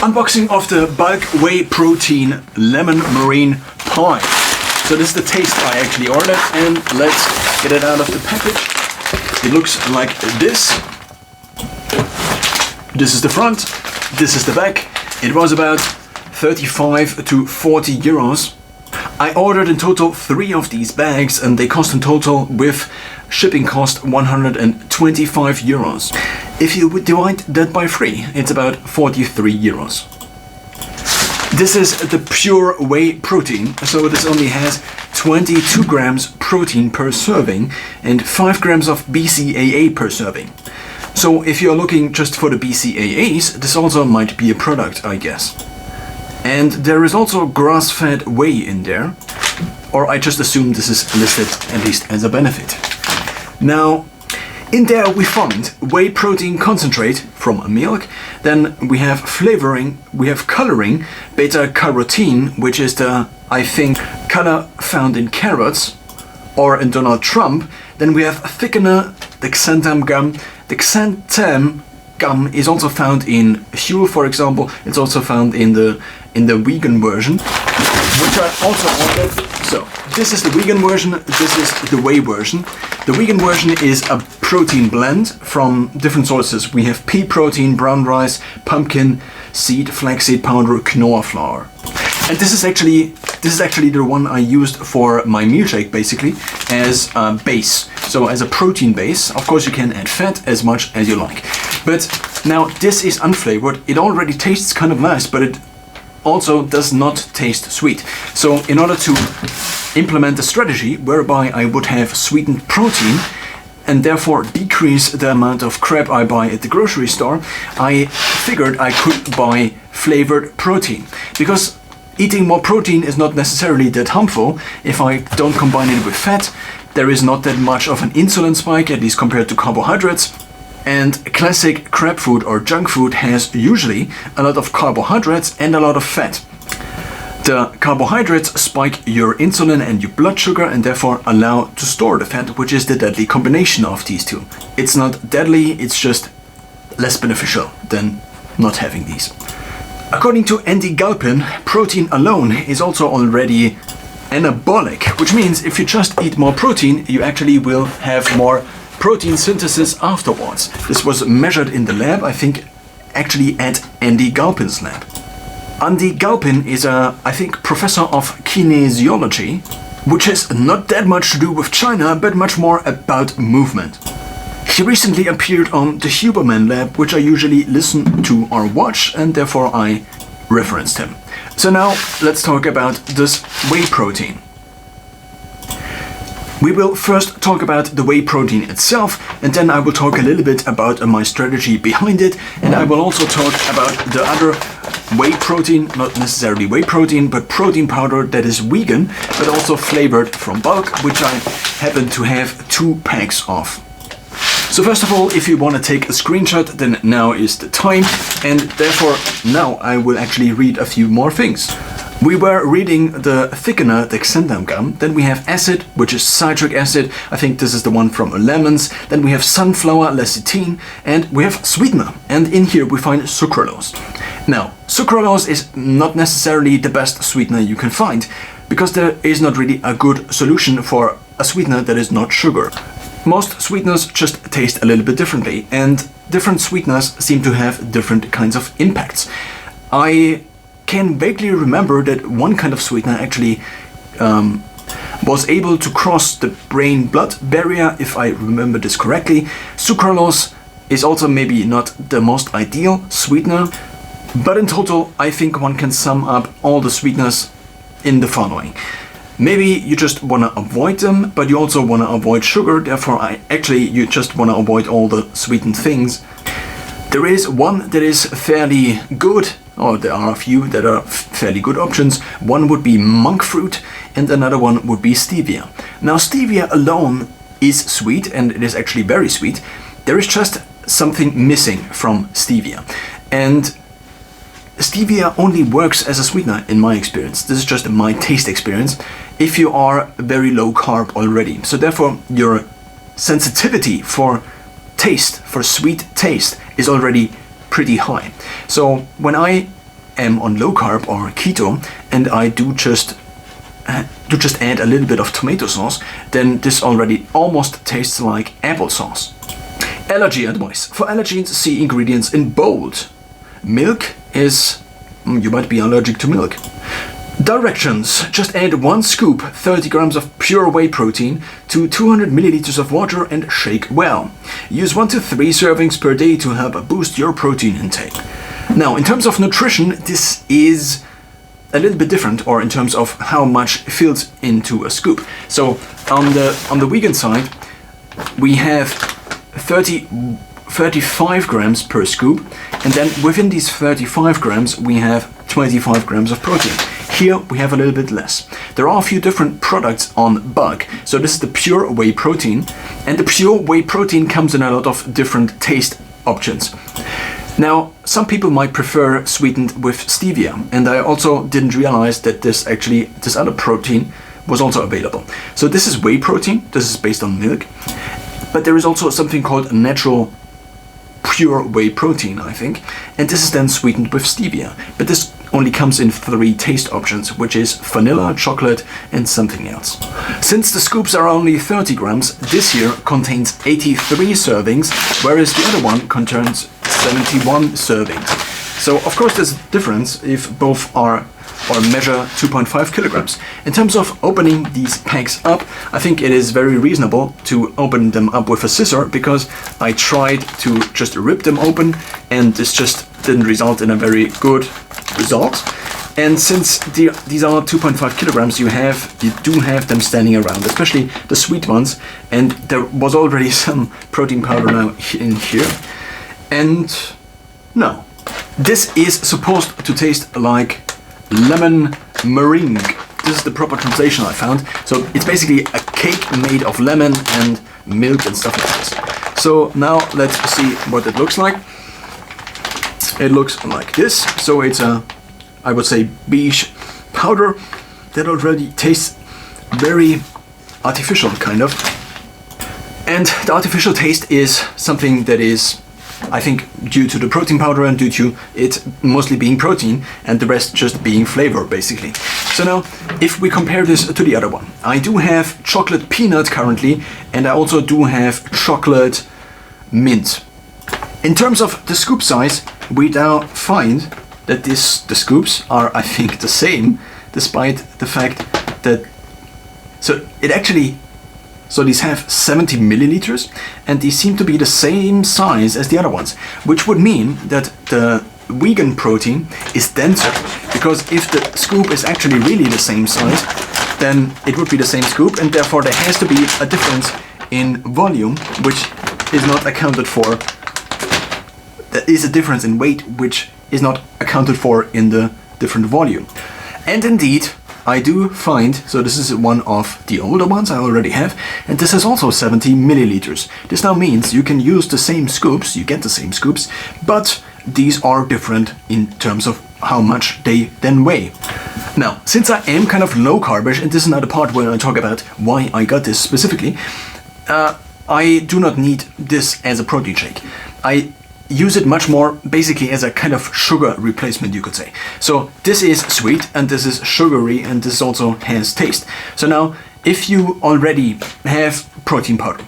Unboxing of the bulk whey protein lemon meringue pie. So this is the taste I actually ordered, and let's get it out of the package. It looks like this. This is the front, this is the back. It was about 35 to 40 euros. I ordered in total 3 of these bags, and they cost in total with shipping cost 125 euros. If you would divide that by 3, it's about 43 euros. This is the pure whey protein, so this only has 22 grams protein per serving and 5 grams of BCAA per serving. So if you're looking just for the BCAAs, this also might be a product, I guess. And there is also grass-fed whey in there, or I just assume this is listed at least as a benefit. Now, in there we find whey protein concentrate from milk, then we have flavoring, we have coloring, beta-carotene, which is the, I think, color found in carrots or in Donald Trump. Then we have thickener, the xanthan gum. The xanthan gum is also found in Huel, for example. It's also found in the vegan version, which I also ordered. So this is the vegan version, this is the whey version. The vegan version is a protein blend from different sources. We have pea protein, brown rice, pumpkin seed, flaxseed powder, quinoa flour. And this is actually the one I used for my milkshake, basically, as a base. So as a protein base. Of course you can add fat as much as you like. But now this is unflavored. It already tastes kind of nice, but it also does not taste sweet. So in order to implement a strategy whereby I would have sweetened protein and therefore decrease the amount of crap I buy at the grocery store, I figured I could buy flavored protein. Because eating more protein is not necessarily that harmful if I don't combine it with fat. There is not that much of an insulin spike, at least compared to carbohydrates. And classic crap food or junk food has usually a lot of carbohydrates and a lot of fat. The carbohydrates spike your insulin and your blood sugar and therefore allow to store the fat, which is the deadly combination of these two. It's not deadly, it's just less beneficial than not having these. According to Andy Galpin, protein alone is also already anabolic, which means if you just eat more protein, you actually will have more protein synthesis afterwards. This was measured in the lab, I think actually at Andy Galpin's lab. Andy Galpin is I think, professor of kinesiology, which has not that much to do with China, but much more about movement. He recently appeared on the Huberman lab, which I usually listen to or watch, and therefore I referenced him. So now let's talk about this whey protein. We will first talk about the whey protein itself, and then I will talk a little bit about my strategy behind it, and I will also talk about the other whey protein, not necessarily whey protein, but protein powder that is vegan, but also flavored from bulk, which I happen to have 2 packs of. So first of all, if you want to take a screenshot, then now is the time, and therefore now I will actually read a few more things. We were reading the thickener, the xanthan gum, then we have acid, which is citric acid, I think this is the one from lemons, then we have sunflower lecithin, and we have sweetener, and in here we find sucralose. Now, sucralose is not necessarily the best sweetener you can find, because there is not really a good solution for a sweetener that is not sugar. Most sweeteners just taste a little bit differently, and different sweeteners seem to have different kinds of impacts. I can vaguely remember that one kind of sweetener actually was able to cross the brain-blood barrier, if I remember this correctly. Sucralose is also maybe not the most ideal sweetener, but in total I think one can sum up all the sweeteners in the following. Maybe you just want to avoid them, but you also want to avoid sugar, therefore you just want to avoid all the sweetened things. There is one that is fairly good, or there are a few that are fairly good options. One would be monk fruit and another one would be stevia. Now stevia alone is sweet, and it is actually very sweet. There is just something missing from stevia. And stevia only works as a sweetener in my experience. This is just my taste experience if you are very low carb already. So therefore your sensitivity for taste, for sweet taste, is already pretty high. So when I am on low carb or keto and I do just add a little bit of tomato sauce, then this already almost tastes like applesauce. Allergy advice. For allergens, see ingredients in bold. Milk is... you might be allergic to milk. Directions. Just add 1 scoop, 30 grams of pure whey protein to 200 milliliters of water and shake well. Use 1 to 3 servings per day to help boost your protein intake. Now, in terms of nutrition, this is a little bit different, or in terms of how much fills into a scoop. So on the vegan side, we have 35 grams per scoop, and then within these 35 grams we have 25 grams of protein. Here we have a little bit less. There are a few different products on bulk. So this is the pure whey protein, and the pure whey protein comes in a lot of different taste options. Now, some people might prefer sweetened with stevia, and I also didn't realize that this other protein was also available. So this is whey protein, this is based on milk, but there is also something called natural pure whey protein, I think, and this is then sweetened with stevia. But this only comes in 3 taste options, which is vanilla, chocolate, and something else. Since the scoops are only 30 grams, this here contains 83 servings, whereas the other one contains 71 servings. So of course there's a difference if both are or measure 2.5 kilograms. In terms of opening these packs up, I think it is very reasonable to open them up with a scissor, because I tried to just rip them open and this just didn't result in a very good result. And since these are 2.5 kilograms, you do have them standing around, especially the sweet ones, and there was already some protein powder now in here. And no, this is supposed to taste like lemon meringue. This is the proper translation I found. So it's basically a cake made of lemon and milk and stuff like this. So now let's see what it looks like. It looks like this. So it's a, I would say, beige powder that already tastes very artificial, kind of. And the artificial taste is something that is, I think, due to the protein powder and due to it mostly being protein and the rest just being flavor, basically. So now, if we compare this to the other one, I do have chocolate peanut currently, and I also do have chocolate mint. In terms of the scoop size, we now find that the scoops are, I think, the same, despite the fact that, so these have 70 milliliters, and these seem to be the same size as the other ones, which would mean that the vegan protein is denser, because if the scoop is actually really the same size, then it would be the same scoop, and therefore there has to be a difference in volume, which is not accounted for. There is a difference in weight, which is not accounted for in the different volume. And indeed, I do find, so this is one of the older ones I already have, and this is also 70 milliliters. This now means you can use the same scoops, you get the same scoops, but these are different in terms of how much they then weigh. Now, since I am kind of low carbish, and this is another part where I talk about why I got this specifically, I do not need this as a protein shake. I use it much more basically as a kind of sugar replacement, you could say. So this is sweet and this is sugary, and this also has taste. So now, if you already have protein powder,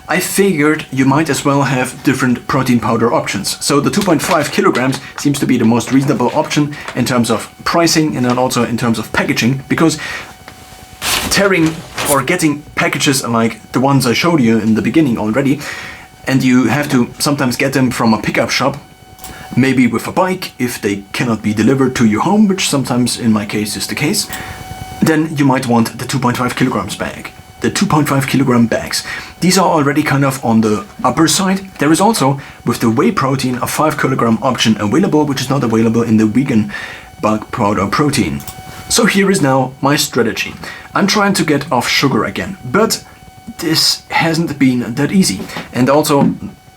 I figured you might as well have different protein powder options. So the 2.5 kilograms seems to be the most reasonable option in terms of pricing and then also in terms of packaging, because tearing or getting packages like the ones I showed you in the beginning already, and you have to sometimes get them from a pickup shop, maybe with a bike if they cannot be delivered to your home, which sometimes in my case is the case, then you might want the 2.5 kilograms bag. The 2.5 kilogram bags. These are already kind of on the upper side. There is also, with the whey protein, a 5 kilogram option available, which is not available in the vegan bulk powder protein. So here is now my strategy. I'm trying to get off sugar again, but this hasn't been that easy. And also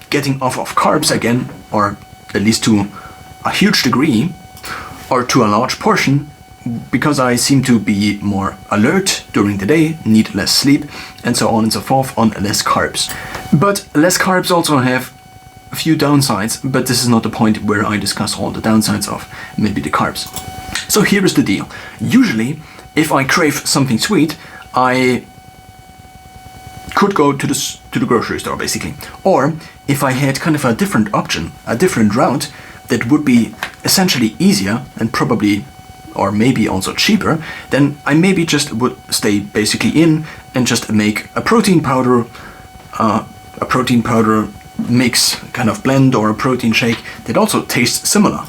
getting off of carbs again, or at least to a huge degree, or to a large portion, because I seem to be more alert during the day, need less sleep, and so on and so forth on less carbs. But less carbs also have a few downsides, but this is not the point where I discuss all the downsides of maybe the carbs. So here is the deal. Usually, if I crave something sweet, I could go to the grocery store basically. Or if I had kind of a different option, a different route that would be essentially easier and probably or maybe also cheaper, then I maybe just would stay basically in and just make a protein powder mix kind of blend or a protein shake that also tastes similar.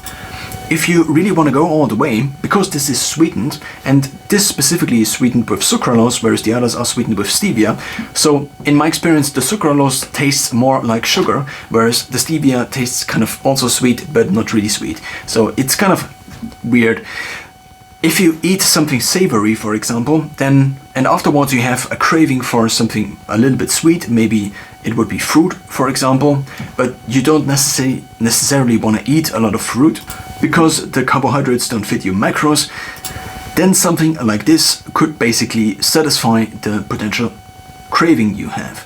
If you really want to go all the way, because this is sweetened, and this specifically is sweetened with sucralose, whereas the others are sweetened with stevia. So in my experience, the sucralose tastes more like sugar, whereas the stevia tastes kind of also sweet, but not really sweet. So it's kind of weird. If you eat something savory, for example, then, and afterwards you have a craving for something a little bit sweet, maybe it would be fruit, for example, but you don't necessarily want to eat a lot of fruit because the carbohydrates don't fit your macros, then something like this could basically satisfy the potential craving you have,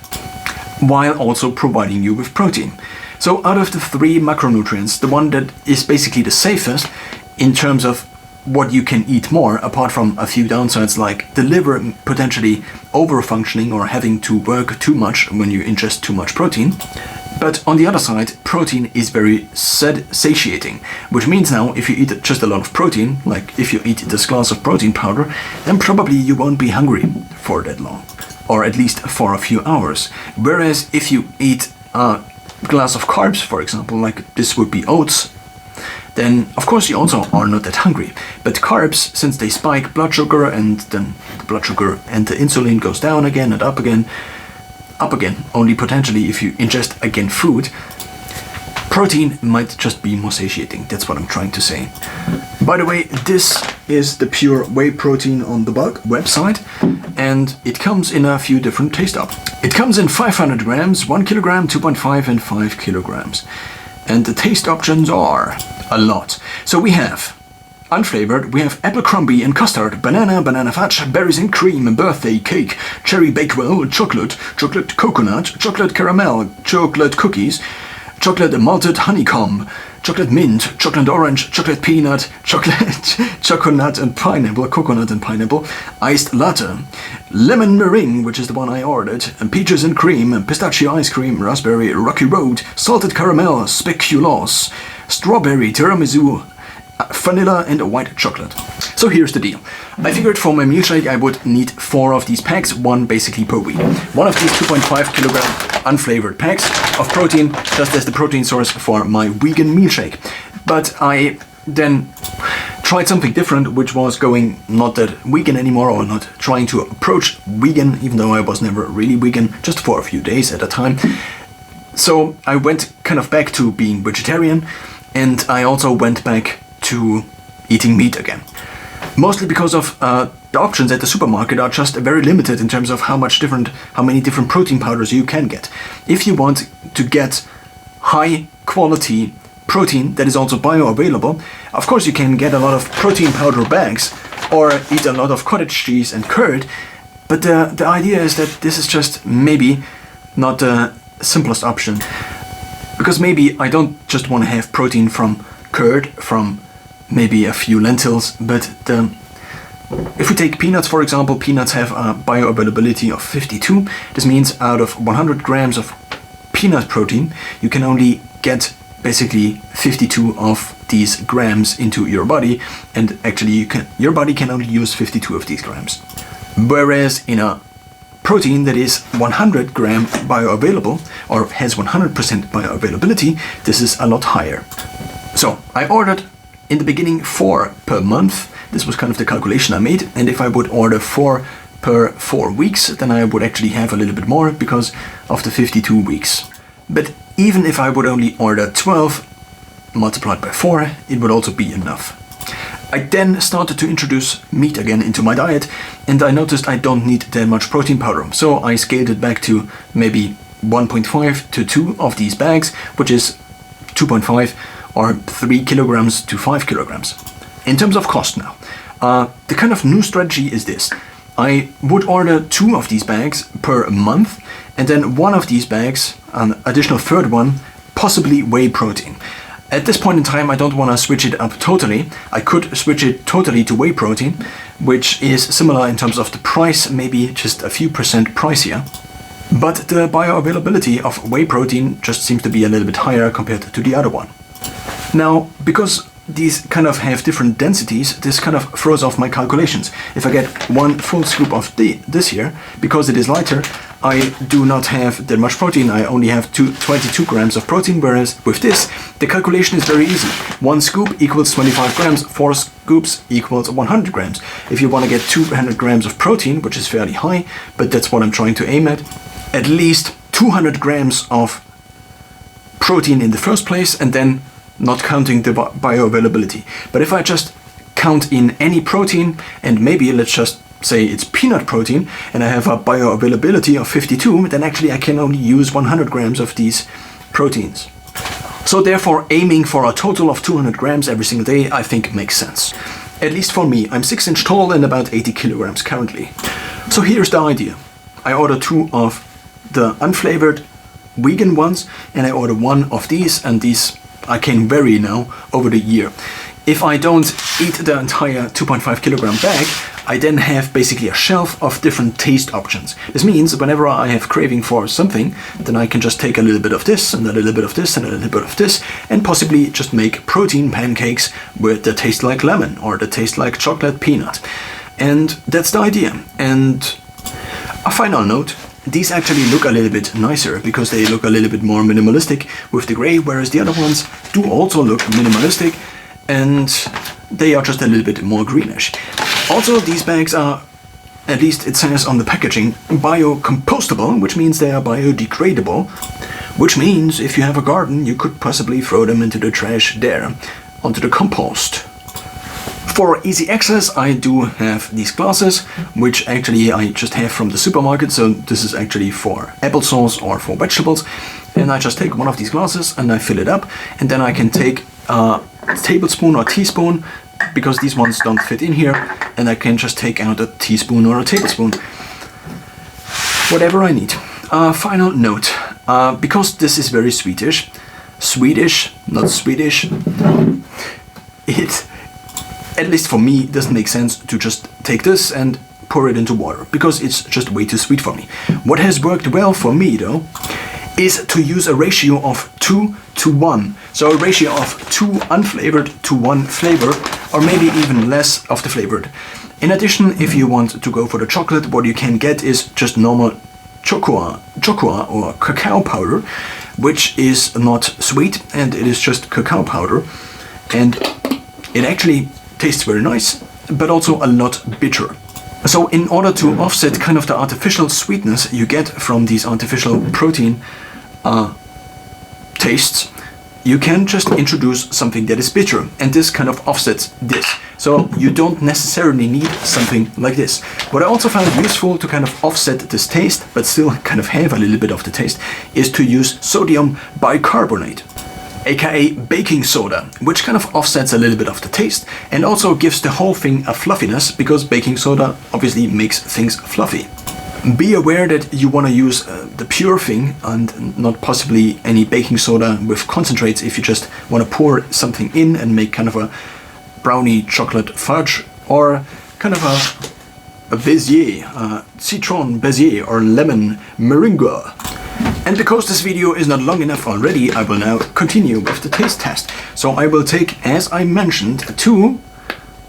while also providing you with protein. So out of the 3 macronutrients, the one that is basically the safest in terms of what you can eat more, apart from a few downsides like the liver potentially over-functioning or having to work too much when you ingest too much protein. But on the other side, protein is very satiating, which means now if you eat just a lot of protein, like if you eat this glass of protein powder, then probably you won't be hungry for that long, or at least for a few hours. Whereas if you eat a glass of carbs, for example, like this would be oats, then of course you also are not that hungry. But carbs, since they spike blood sugar and then the blood sugar and the insulin goes down again and up again, only potentially if you ingest again food, protein might just be more satiating. That's what I'm trying to say. By the way, this is the pure whey protein on the website, and it comes in a few different taste ups. It comes in 500 grams, 1 kilogram, 2.5 and 5 kilograms. And the taste options are a lot. So we have unflavored, we have apple crumby and custard, banana fudge, berries and cream, birthday cake, cherry bakewell, chocolate coconut, chocolate caramel, chocolate cookies, chocolate malted honeycomb, chocolate mint, chocolate orange, chocolate peanut, chocolate coconut and pineapple, iced latte, lemon meringue, which is the one I ordered, and peaches and cream, and pistachio ice cream, raspberry rocky road, salted caramel, speculoos, strawberry tiramisu, vanilla and white chocolate. So here's the deal. I figured for my milkshake I would need 4 of these packs, one basically per week. One of these 2.5 kilogram unflavored packs of protein, just as the protein source for my vegan milkshake. But I then tried something different, which was going not that vegan anymore, or not trying to approach vegan, even though I was never really vegan, just for a few days at a time. So I went kind of back to being vegetarian, and I also went back to eating meat again. Mostly because of the options at the supermarket are just very limited in terms of how many different protein powders you can get. If you want to get high quality protein that is also bioavailable, of course you can get a lot of protein powder bags or eat a lot of cottage cheese and curd, but the idea is that this is just maybe not the simplest option, because maybe I don't just want to have protein from curd, from maybe a few lentils, but if we take peanuts, for example, peanuts have a bioavailability of 52. This means out of 100 grams of peanut protein, you can only get basically 52 of these grams into your body, and actually your body can only use 52 of these grams. Whereas in a protein that is 100 gram bioavailable, or has 100% bioavailability, this is a lot higher. So I ordered in the beginning 4 per month. This was kind of the calculation I made, and if I would order 4 per 4 weeks, then I would actually have a little bit more because of the 52 weeks. But even if I would only order 12 multiplied by 4, it would also be enough. I then started to introduce meat again into my diet, and I noticed I don't need that much protein powder, so I scaled it back to maybe 1.5 to 2 of these bags, which is 2.5 or 3 kilograms to 5 kilograms. In terms of cost now, the kind of new strategy is this. I would order 2 of these bags per month, and then one of these bags, an additional third one, possibly whey protein. At this point in time, I don't want to switch it up totally. I could switch it totally to whey protein, which is similar in terms of the price, maybe just a few percent pricier. But the bioavailability of whey protein just seems to be a little bit higher compared to the other one. Now, because these kind of have different densities, this kind of throws off my calculations. If I get one full scoop of this here, because it is lighter, I do not have that much protein. I only have 22 grams of protein, whereas with this, the calculation is very easy. One scoop equals 25 grams, 4 scoops equals 100 grams. If you want to get 200 grams of protein, which is fairly high, but that's what I'm trying to aim at least 200 grams of protein in the first place, and then not counting the bioavailability. But if I just count in any protein, and maybe let's just say it's peanut protein, and I have a bioavailability of 52, then actually I can only use 100 grams of these proteins. So therefore, aiming for a total of 200 grams every single day, I think makes sense. At least for me. I'm 6 inch tall and about 80 kilograms currently. So here's the idea. I order 2 of the unflavored vegan ones, and I order 1 of these, and these I can vary now over the year. If I don't eat the entire 2.5 kilogram bag, I then have basically a shelf of different taste options. This means whenever I have craving for something, then I can just take a little bit of this and a little bit of this and a little bit of this, and possibly just make protein pancakes that taste like lemon or that taste like chocolate peanut. And that's the idea. And a final note, these actually look a little bit nicer because they look a little bit more minimalistic with the gray, whereas the other ones do also look minimalistic and they are just a little bit more greenish. Also, these bags are, at least it says on the packaging, biocompostable, which means they are biodegradable, which means if you have a garden, you could possibly throw them into the trash there, onto the compost. For easy access, I do have these glasses, which actually I just have from the supermarket. So this is actually for applesauce or for vegetables. And I just take one of these glasses and I fill it up. And then I can take a tablespoon or teaspoon, because these ones don't fit in here. And I can just take out a teaspoon or a tablespoon. Whatever I need. Final note, because this is very Swedish, not Swedish, it, at least for me, it doesn't make sense to just take this and pour it into water, because it's just way too sweet for me. What has worked well for me though, is to use a ratio of 2 to 1. So a ratio of 2 unflavored to 1 flavor, or maybe even less of the flavored. In addition, if you want to go for the chocolate, what you can get is just normal chocoa or cacao powder, which is not sweet, and it is just cacao powder, and it actually tastes very nice, but also a lot bitter. So in order to offset kind of the artificial sweetness you get from these artificial protein tastes, you can just introduce something that is bitter, and this kind of offsets this. So you don't necessarily need something like this. What I also found useful to kind of offset this taste, but still kind of have a little bit of the taste, is to use sodium bicarbonate, aka baking soda, which kind of offsets a little bit of the taste and also gives the whole thing a fluffiness, because baking soda obviously makes things fluffy. Be aware that you want to use the pure thing and not possibly any baking soda with concentrates if you just want to pour something in and make kind of a brownie chocolate fudge, or kind of a Bézier, citron Bézier or lemon meringue. And because this video is not long enough already, I will now continue with the taste test. So I will take, as I mentioned, 2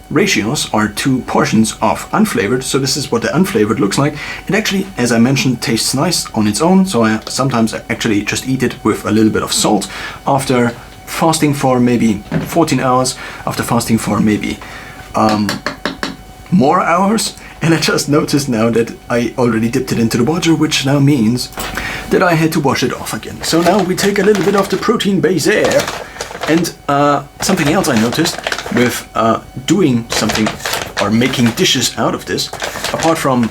ratios or 2 portions of unflavored. So this is what the unflavored looks like. It actually, as I mentioned, tastes nice on its own. So I sometimes actually just eat it with a little bit of salt after fasting for maybe 14 hours, after fasting for maybe more hours. And I just noticed now that I already dipped it into the water, which now means that I had to wash it off again. So now we take a little bit of the protein base there. And something else I noticed with doing something or making dishes out of this, apart from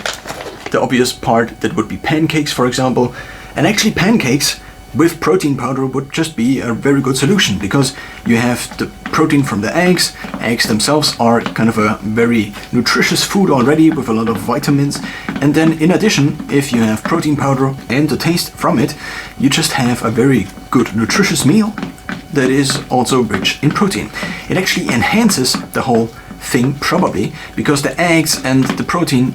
the obvious part that would be pancakes, for example, and actually pancakes with protein powder would just be a very good solution, because you have the protein from the eggs. Eggs themselves are kind of a very nutritious food already with a lot of vitamins, And then in addition, if you have protein powder and the taste from it, you just have a very good nutritious meal that is also rich in protein. It actually enhances the whole thing probably, because the eggs and the protein,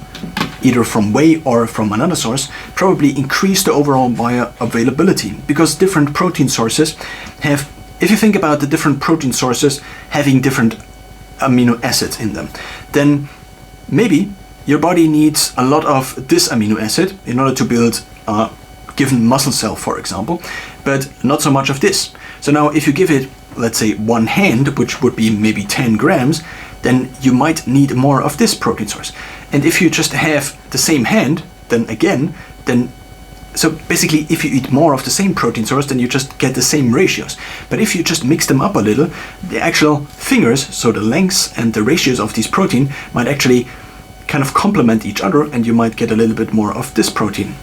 either from whey or from another source, probably increase the overall bioavailability, because different protein sources have, if you think about the different protein sources having different amino acids in them, then maybe your body needs a lot of this amino acid in order to build a given muscle cell, for example, but not so much of this. So now if you give it, let's say, 1 hand, which would be maybe 10 grams, then you might need more of this protein source. And if you just have the same hand, so basically if you eat more of the same protein source, then you just get the same ratios. But if you just mix them up a little, the actual fingers, so the lengths and the ratios of these protein, might actually kind of complement each other, and you might get a little bit more of this protein.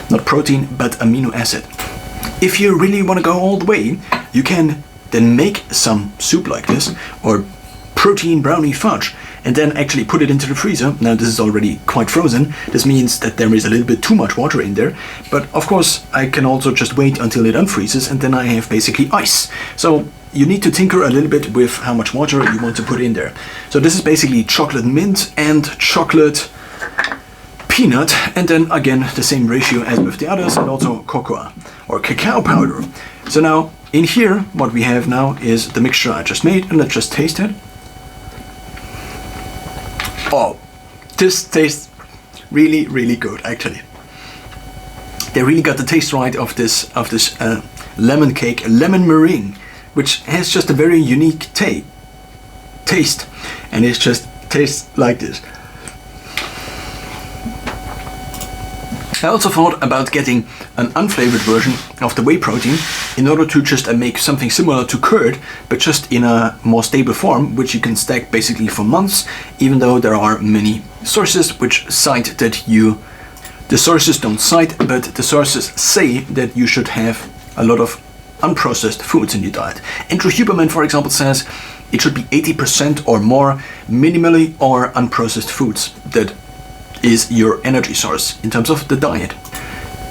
Not protein, but amino acid. If you really want to go all the way, you can then make some soup like this, or protein brownie fudge, and then actually put it into the freezer. Now this is already quite frozen. This means that there is a little bit too much water in there, but of course I can also just wait until it unfreezes, and then I have basically ice. So you need to tinker a little bit with how much water you want to put in there. So this is basically chocolate mint and chocolate peanut, and then again the same ratio as with the others, and also cocoa or cacao powder. So now in here what we have now is the mixture I just made, and let's just taste it. Oh, this tastes really, really good actually. They really got the taste right of this lemon cake, lemon meringue, which has just a very unique taste, and it just tastes like this. I also thought about getting an unflavored version of the whey protein in order to just make something similar to curd, but just in a more stable form, which you can stack basically for months, even though there are many sources which cite that the sources don't cite, but the sources say that you should have a lot of unprocessed foods in your diet. Andrew Huberman, for example, says it should be 80% or more minimally or unprocessed foods. That is your energy source in terms of the diet.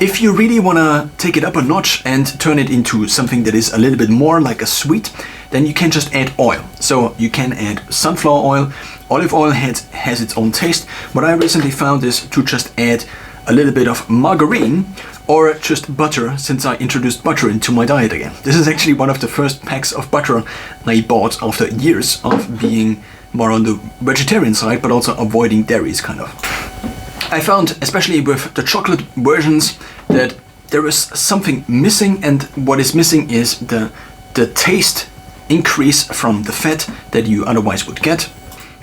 If you really want to take it up a notch and turn it into something that is a little bit more like a sweet, then you can just add oil. So you can add sunflower oil. Olive oil has its own taste. What I recently found is to just add a little bit of margarine or just butter, since I introduced butter into my diet again. This is actually one of the first packs of butter I bought after years of being more on the vegetarian side, but also avoiding dairies kind of. I found, especially with the chocolate versions, that there is something missing, and what is missing is the taste increase from the fat that you otherwise would get.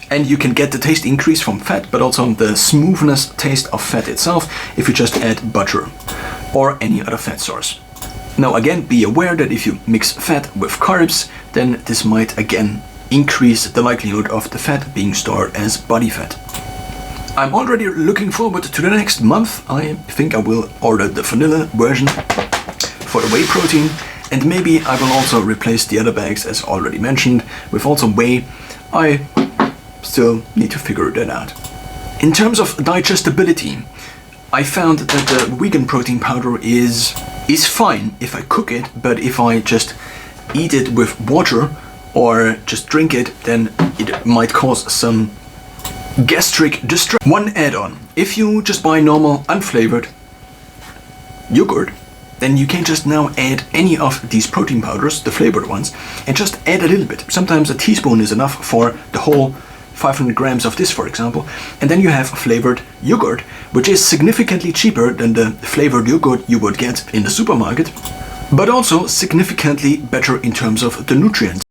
And you can get the taste increase from fat, but also the smoothness taste of fat itself if you just add butter or any other fat source. Now again, be aware that if you mix fat with carbs, then this might again increase the likelihood of the fat being stored as body fat. I'm already looking forward to the next month. I think I will order the vanilla version for the whey protein, and maybe I will also replace the other bags, as already mentioned, with also whey. I still need to figure that out. In terms of digestibility, I found that the vegan protein powder is fine if I cook it, but if I just eat it with water or just drink it, then it might cause some gastric distress. One add-on: if you just buy normal unflavored yogurt, then you can just now add any of these protein powders, the flavored ones, and just add a little bit. Sometimes a teaspoon is enough for the whole 500 grams of this, for example, and then you have flavored yogurt, which is significantly cheaper than the flavored yogurt you would get in the supermarket, but also significantly better in terms of the nutrients.